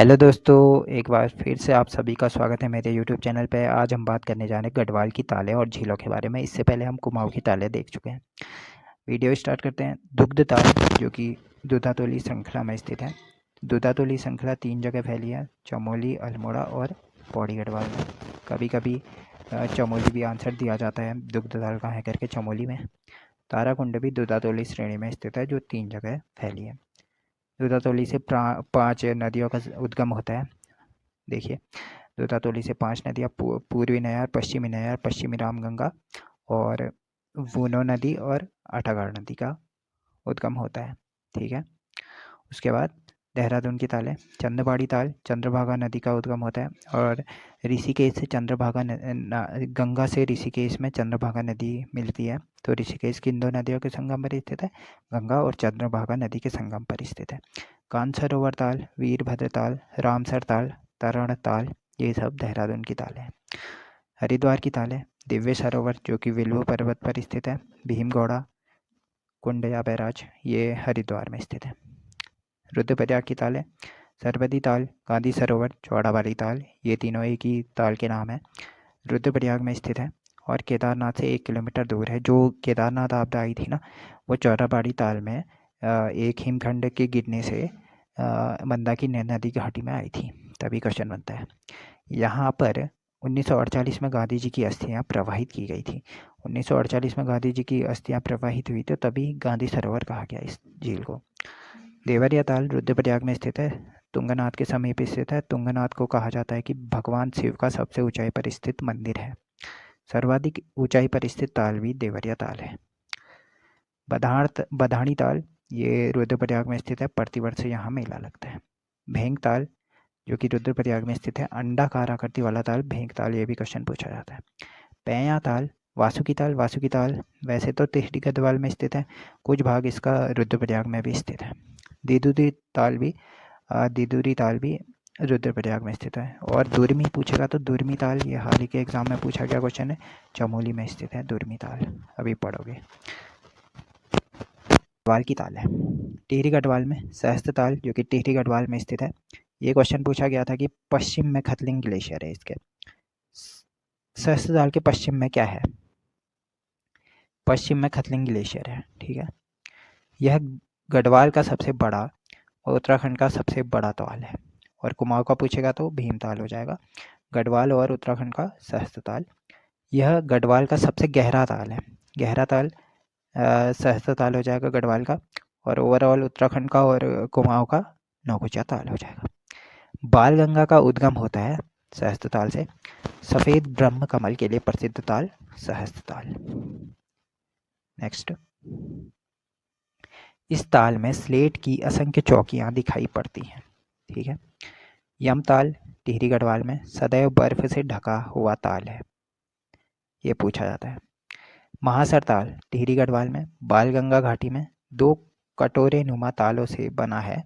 Hello दोस्तों, एक बार फिर से आप सभी का स्वागत है मेरे यूट्यूब चैनल पे। आज हम बात करने जा रहे हैं गढ़वाल की तालें और झीलों के बारे में। इससे पहले हम कुमाऊं की तालें देख चुके हैं। वीडियो स्टार्ट करते हैं। दुग्ध ताल जो कि दूधातोली श्रृंखला में स्थित है। दूधातोली श्रृंखला 3 जगह फैली है, चमोली, अल्मोड़ा और पौड़ी गढ़वाल में। कभी कभी चमोली भी आंसर दिया जाता है, दुग्ध ताल कहाँ है करके, चमोली में। ताराकुंड भी दूधातोली श्रेणी में स्थित है, जो 3 जगह फैली है। दूधातोली से 5 नदियों का उद्गम होता है। देखिए, दूधातोली से 5 नदियाँ, पूर्वी नयार, पश्चिमी नयार, पश्चिमी रामगंगा और वूनो नदी और अठागढ़ नदी का उद्गम होता है। ठीक है। उसके बाद देहरादून की ताल है चंद्रबाड़ी ताल, चंद्रभागा नदी का उद्गम होता है। और ऋषिकेश से चंद्रभागा गंगा से ऋषिकेश में चंद्रभागा नदी मिलती है। तो ऋषिकेश किन दो नदियों के संगम पर स्थित है? गंगा और चंद्रभागा नदी के संगम पर स्थित है। कानसरोवर ताल, वीरभद्र ताल, रामसर ताल, तरण ताल, ये सब देहरादून की ताल है। हरिद्वार की ताल है दिव्य सरोवर, जो कि विल्व पर्वत पर स्थित है। भीमगौड़ा कुंड या बैराज, ये हरिद्वार में स्थित है। रुद्रप्रयाग की ताल है सरबती ताल, गांधी सरोवर, चौड़ाबाड़ी ताल, ये तीनों एक ही ताल के नाम है। रुद्रप्रयाग में स्थित है और केदारनाथ से 1 किलोमीटर दूर है। जो केदारनाथ आपदा आई थी ना, वो चौड़ाबाड़ी ताल में एक हिमखंड के गिरने से मंदाकिनी नदी घाटी में आई थी। तभी क्वेश्चन बनता है। यहाँ पर 1948 में गांधी जी की अस्थियाँ प्रवाहित की गई थी। 1948 में गांधी जी की अस्थियाँ प्रवाहित हुई, तो तभी गांधी सरोवर कहा गया इस झील को। देवरिया ताल रुद्रप्रयाग में स्थित है, तुंगनाथ के समीप स्थित है। तुंगनाथ को कहा जाता है कि भगवान शिव का सबसे ऊंचाई पर स्थित मंदिर है। सर्वाधिक ऊंचाई पर स्थित ताल भी देवरिया ताल है। बधानी ताल, ये रुद्रप्रयाग में स्थित है। प्रतिवर्ष यहाँ मेला लगता है। भेंग ताल, जो कि रुद्रप्रयाग में स्थित है। अंडाकार आकृति वाला ताल भेंग ताल, ये भी क्वेश्चन पूछा जाता है। पैया ताल, वासुकी ताल वैसे तो टिहरी गढ़वाल में स्थित है, कुछ भाग इसका रुद्रप्रयाग में भी स्थित है। दिदुरी ताल भी रुद्रप्रयाग में स्थित है। और दुर्मी पूछेगा तो दुर्मी ताल, ये हाल ही के एग्जाम में पूछा गया क्वेश्चन है, चमोली में स्थित है दुर्मी ताल, अभी पढ़ोगे। गढ़वाल की ताल है टिहरी गढ़वाल में सहस्त्र ताल, जो कि टिहरी गढ़वाल में स्थित है। ये क्वेश्चन पूछा गया था कि पश्चिम में खतलिंग ग्लेशियर है इसके। सहस्त्र ताल के पश्चिम में क्या है? पश्चिम में खतलिंग ग्लेशियर है। ठीक है। यह गढ़वाल का सबसे बड़ा और उत्तराखंड का सबसे बड़ा ताल है। और कुमाऊं का पूछेगा तो भीमताल हो जाएगा। गढ़वाल और उत्तराखंड का सहस्त्रताल। यह गढ़वाल का सबसे गहरा ताल है। गहरा ताल सहस्त्रताल हो जाएगा गढ़वाल का। और ओवरऑल उत्तराखंड का और कुमाऊं का नौकुचिया ताल हो जाएगा। बाल गंगा का उद्गम होता है सहस्त्रताल से। सफ़ेद ब्रह्म कमल के लिए प्रसिद्ध ताल सहस्त्रताल। नेक्स्ट, इस ताल में स्लेट की असंख्य चौकियां दिखाई पड़ती हैं। ठीक है। यमताल टिहरी गढ़वाल में सदैव बर्फ से ढका हुआ ताल है, ये पूछा जाता है। महासर ताल टिहरी गढ़वाल में बालगंगा घाटी में 2 कटोरे नुमा तालों से बना है।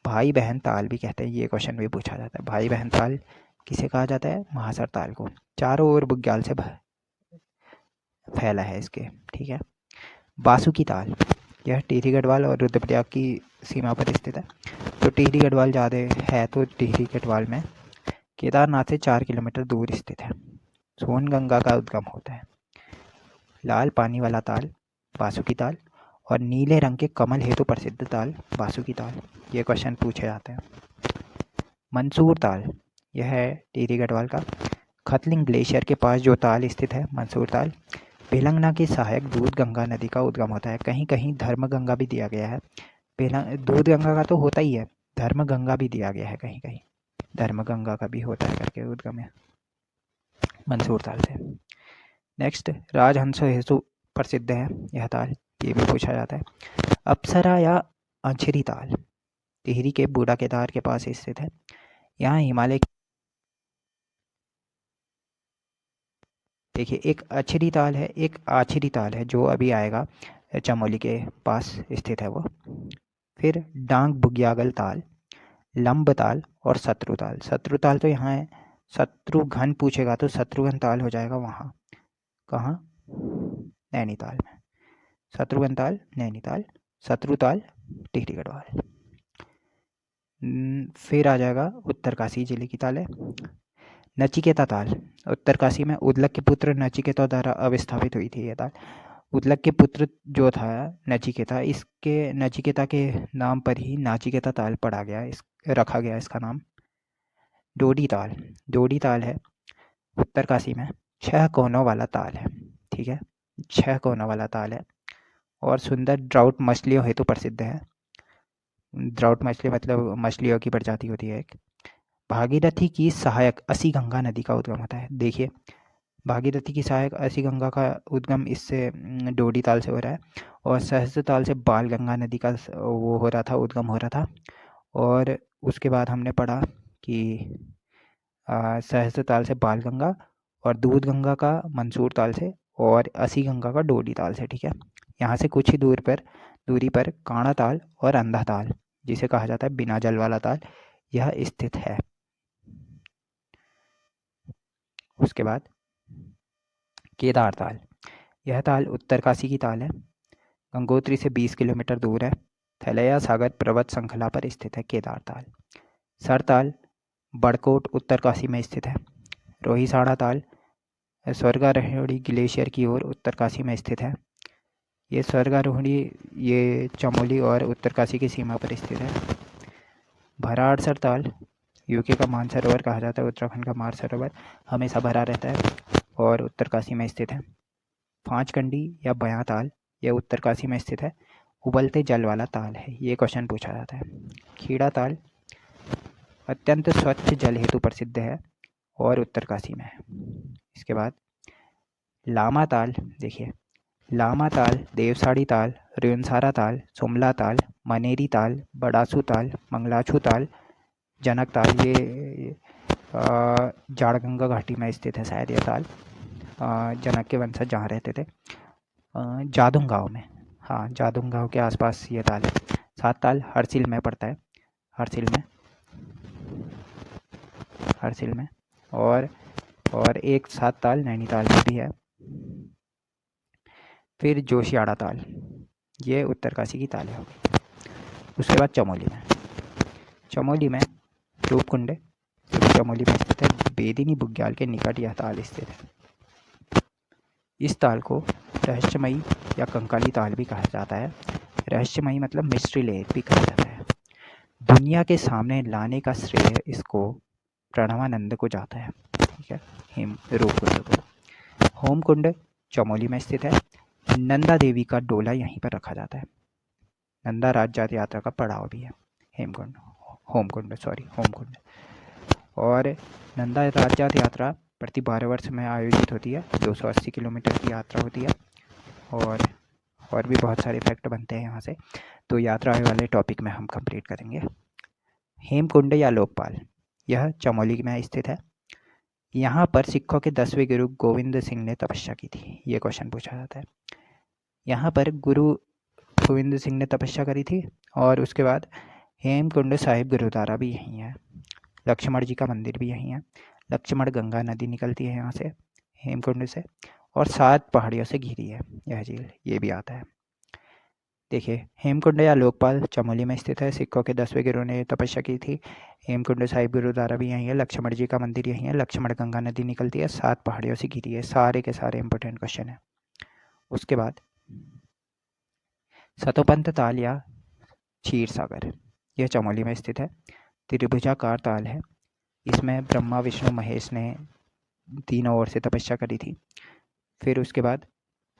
भाई बहन ताल भी कहते हैं, ये क्वेश्चन भी पूछा जाता है। भाई बहन ताल किसे कहा जाता है? महासर ताल को। चारों ओर बुग्याल से फैला है इसके। ठीक है। बासुकी ताल, यह टिहरी गढ़वाल और रुद्रप्रयाग की सीमा पर स्थित है। तो टिहरी गढ़वाल ज़्यादा है, तो टिहरी गढ़वाल में केदारनाथ से 4 किलोमीटर दूर स्थित है। सोनगंगा का उद्गम होता है। लाल पानी वाला ताल बासुकी ताल और नीले रंग के कमल हेतु प्रसिद्ध ताल बासुकी ताल, ये क्वेश्चन पूछे जाते हैं। मंसूर ताल, यह है टिहरी गढ़वाल का। खतलिंग ग्लेशियर के पास जो ताल स्थित है मंसूर ताल, बेलंगना की सहायक दूध गंगा नदी का उद्गम होता है। कहीं कहीं धर्म गंगा भी दिया गया है। दूध गंगा का तो होता ही है, धर्म गंगा भी दिया गया है, कहीं कहीं धर्म गंगा का भी होता है करके उद्गम है मंसूर ताल से। नेक्स्ट, राजहंस हेतु प्रसिद्ध है यह ताल, ये भी पूछा जाता है। अप्सरा या अंछरी ताल टिहरी के बूढ़ा केदार के पास स्थित है। यहाँ हिमालय, देखिए एक अछरी ताल है, एक आछरी ताल है, जो अभी आएगा, चमोली के पास स्थित है वो। फिर डांग बुग्यागल ताल, लंब ताल और शत्रुताल। शत्रुताल तो यहाँ है, शत्रुघ्न पूछेगा तो शत्रुघ्न ताल हो जाएगा वहाँ। कहाँ? नैनीताल में। शत्रुघ्न ताल नैनीताल, शत्रुताल टिहरी गढ़वाल। फिर आ जाएगा उत्तरकाशी जिले की ताल है नचिकेता ताल। उत्तरकाशी में उदलक के पुत्र नचिकेता द्वारा अवस्थापित हुई थी ये ताल। उदलक के पुत्र जो था नचिकेता, इसके नचिकेता के नाम पर ही नाचिकेता ताल पड़ा गया, इस रखा गया इसका नाम। डोडी ताल, डोडी ताल है उत्तरकाशी में 6 कोनों वाला ताल है, ठीक है, 6 कोनों वाला ताल है और सुंदर ट्राउट मछलियों हेतु प्रसिद्ध है। ट्राउट मछली मतलब मछलियों की प्रजाति होती है एक। भागीरथी की सहायक असी गंगा नदी का उद्गम होता है। देखिए, भागीरथी की सहायक असी गंगा का उद्गम इससे डोडी ताल से हो रहा है और सहस्त्र ताल से बाल गंगा नदी का वो हो रहा था, उद्गम हो रहा था। और उसके बाद हमने पढ़ा कि सहस्त्र ताल से बाल गंगा और दूध गंगा का मंसूर ताल से और असी गंगा का डोडी ताल से, ठीक है। यहाँ से कुछ ही दूरी पर काणा ताल और अंधा ताल, जिसे कहा जाता है बिना जल वाला ताल, यह स्थित है। उसके बाद केदार ताल, यह ताल उत्तरकाशी की ताल है, गंगोत्री से 20 किलोमीटर दूर है, थलैया सागर पर्वत श्रृंखला पर स्थित है केदार ताल। सरताल बड़कोट उत्तरकाशी में स्थित है। रोहिसाड़ा ताल स्वर्गारोहिणी ग्लेशियर की ओर उत्तरकाशी में स्थित है। ये स्वर्गारोहिणी ये चमोली और उत्तरकाशी की सीमा पर स्थित है। भराड़सर ताल यूके का मानसरोवर कहा जाता है, उत्तराखंड का मानसरोवर हमेशा भरा रहता है और उत्तरकाशी में स्थित है। पांचकंडी या बयां ताल यह उत्तरकाशी में स्थित है, उबलते जल वाला ताल है, ये क्वेश्चन पूछा जाता है। खीड़ा ताल अत्यंत स्वच्छ जल हेतु प्रसिद्ध है और उत्तरकाशी में है। इसके बाद लामा ताल, देखिए लामा ताल, देवसाड़ी ताल, रेणसारा ताल, सुमला ताल, मनेरी ताल, बड़ासू ताल, मंगलाछू ताल, जनक ताल, ये जाड़गंगा घाटी में स्थित है शायद यह ताल। जनक के वंशज जहाँ रहते थे जादुंग गाँव में, हाँ जादुंग गाँव के आसपास ये ताल है। 7 ताल हरसिल में पड़ता है, हरसिल में और एक 7 ताल नैनीताल में भी है। फिर जोशियाड़ा ताल, ये उत्तरकाशी की ताल है। उसके बाद चमोली में रूपकुंड चमोली में स्थित है, बेदिनी बुग्याल के निकट यह ताल स्थित है। इस ताल को रहस्यमयी या कंकाली ताल भी कहा जाता है। रहस्यमयी मतलब मिस्ट्री लेक भी कहा जाता है। दुनिया के सामने लाने का श्रेय इसको प्रणवानंद को जाता है, ठीक है, रूपकुंड को। होमकुंड चमोली में स्थित है। नंदा देवी का डोला यहीं पर रखा जाता है। नंदा राजजात यात्रा का पड़ाव भी है होमकुंड। और नंदा राजजात यात्रा प्रति 12 वर्ष में आयोजित होती है। 280 किलोमीटर की यात्रा होती है और भी बहुत सारे फैक्ट बनते हैं यहाँ से, तो यात्रा वाले टॉपिक में हम कंप्लीट करेंगे। हेमकुंड या लोकपाल, यह चमोली में स्थित है। यहाँ पर सिखों के 10वें गुरु गोविंद सिंह ने तपस्या की थी, ये क्वेश्चन पूछा जाता है। यहाँ पर गुरु गोविंद सिंह ने तपस्या करी थी और उसके बाद हेमकुंड साहिब गुरुद्वारा भी यहीं है। लक्ष्मण जी का मंदिर भी यहीं है। लक्ष्मण गंगा नदी निकलती है यहाँ से हेमकुंड से और 7 पहाड़ियों से घिरी है यह झील, ये भी आता है। देखिए, हेमकुंड या लोकपाल चमोली में स्थित है। सिखों के 10वें गुरु ने तपस्या की थी। हेमकुंड साहिब गुरुद्वारा भी यहीं है। लक्ष्मण जी का मंदिर यहीं है। लक्ष्मण गंगा नदी निकलती है, 7 पहाड़ियों से घिरी है। सारे के सारे इंपॉर्टेंट क्वेश्चन है। उसके बाद सतोपंथ ताल या क्षीर सागर, यह चमोली में स्थित है। त्रिभुजाकार ताल है। इसमें ब्रह्मा विष्णु महेश ने तीनों ओर से तपस्या करी थी। फिर उसके बाद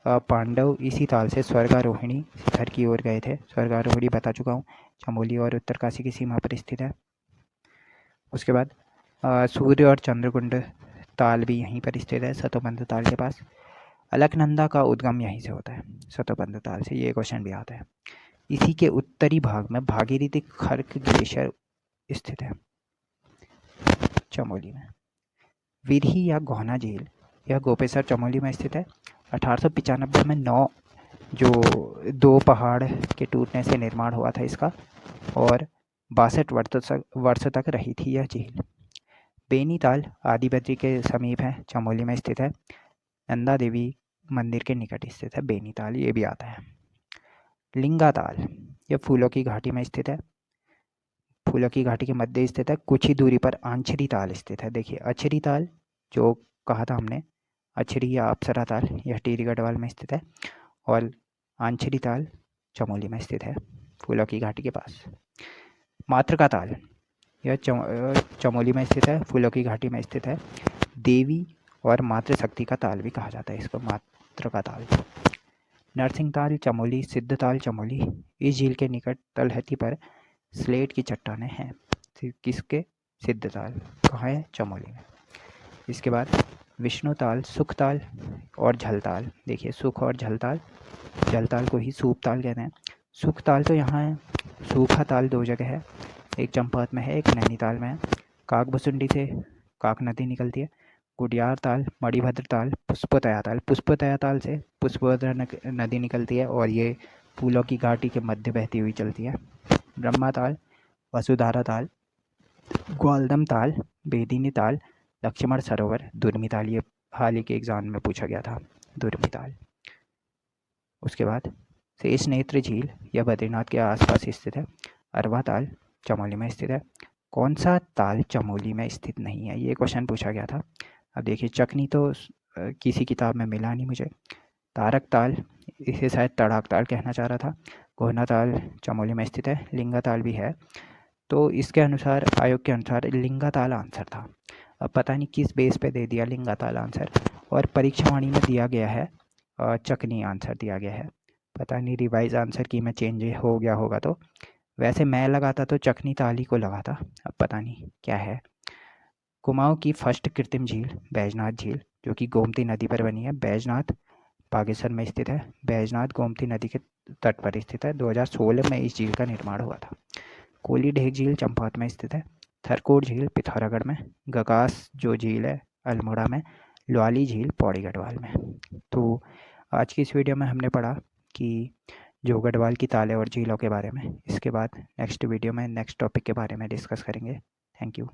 पांडव इसी ताल से स्वर्गारोहिणी शिखर की ओर गए थे। स्वर्गारोहिणी बता चुका हूँ, चमोली और उत्तरकाशी की सीमा पर स्थित है। उसके बाद सूर्य और चंद्रकुंड ताल भी यहीं पर स्थित है, सतोपंथ ताल के पास। अलकनंदा का उद्गम यहीं से होता है, सतोपंथ ताल से, ये क्वेश्चन भी आता है। इसी के उत्तरी भाग में भागीरथी खर्क ग्लेशियर स्थित है चमोली में। विरही या गोहना झील, यह गोपेसर चमोली में स्थित है। 1895 में 2 पहाड़ के टूटने से निर्माण हुआ था इसका और 62 वर्ष तक रही थी यह झील। बेनीताल आदिबद्री के समीप है, चमोली में स्थित है। नंदा देवी मंदिर के निकट स्थित है बेनीताल, ये भी आता है। लिंगाताल, यह फूलों की घाटी में स्थित है। फूलों की घाटी के मध्य स्थित है। कुछ ही दूरी पर आंचरी ताल स्थित है। देखिए अछरी ताल जो कहा था हमने, अछरी या अप्सरा ताल, यह टिहरी गढ़वाल में स्थित है। और आंचरी ताल चमोली में स्थित है, फूलों की घाटी के पास। मातृका ताल यह चमोली में स्थित है, फूलों की घाटी में स्थित है। देवी और मातृशक्ति का ताल भी कहा जाता है इसको, मातृका ताल। नरसिंह चमोली, सिद्धताल चमोली। इस झील के निकट तलहटी पर स्लेट की चट्टानें हैं। किसके? सिद्धताल। कहाँ है? चमोली में। इसके बाद विष्णुताल, सुखताल और झलताल। देखिए सुख और झलताल, झलताल को ही सूपताल कहते हैं। सुखताल तो यहाँ है, सूखा ताल दो जगह है, एक चंपावत में है, एक नैनीताल में है। काकभुसुंडी से काक नदी निकलती है। गुडियार ताल, मणिभद्र ताल, पुष्पोतया ताल, पुष्पोतया ताल से पुष्पोतया नदी निकलती है और ये फूलों की घाटी के मध्य बहती हुई चलती है। ब्रह्मा ताल, वसुधारा ताल, ग्वालदम ताल, बेदिनी ताल, लक्ष्मण सरोवर, दुर्मी ताल। ये हाल ही के एग्जाम में पूछा गया था, दुर्मी ताल। उसके बाद शेष नेत्र झील, यह बद्रीनाथ के आसपास स्थित है। अरवा ताल चमोली में स्थित है। कौन सा ताल चमोली में स्थित नहीं है? ये क्वेश्चन पूछा गया था। अब देखिए चकनी तो किसी किताब में मिला नहीं मुझे। तारक ताल, इसे शायद तड़ाक ताल कहना चाह रहा था। कोहना ताल चमोली में स्थित है। लिंगा ताल भी है। तो इसके अनुसार, आयोग के अनुसार लिंगा ताल आंसर था। अब पता नहीं किस बेस पे दे दिया लिंगा ताल आंसर, और परीक्षावाणी में दिया गया है चकनी आंसर दिया गया है। पता नहीं रिवाइज आंसर की में चेंज हो गया होगा। तो वैसे मैं लगाता तो चकनी ताल ही को लगाता, अब पता नहीं क्या है। कुमाऊं की फर्स्ट कृत्रिम झील बैजनाथ झील, जो कि गोमती नदी पर बनी है। बैजनाथ बागेश्वर में स्थित है। बैजनाथ गोमती नदी के तट पर स्थित है। 2016 में इस झील का निर्माण हुआ था। कोली ढेक झील चंपावत में स्थित है। थरकोट झील पिथौरागढ़ में। गगास जो झील है अल्मोड़ा में। ल्वाली झील पौड़ी गढ़वाल में। तो आज की इस वीडियो में हमने पढ़ा कि जो गढ़वाल की तालें और झीलों के बारे में। इसके बाद नेक्स्ट वीडियो में नेक्स्ट टॉपिक के बारे में डिस्कस करेंगे। Thank you.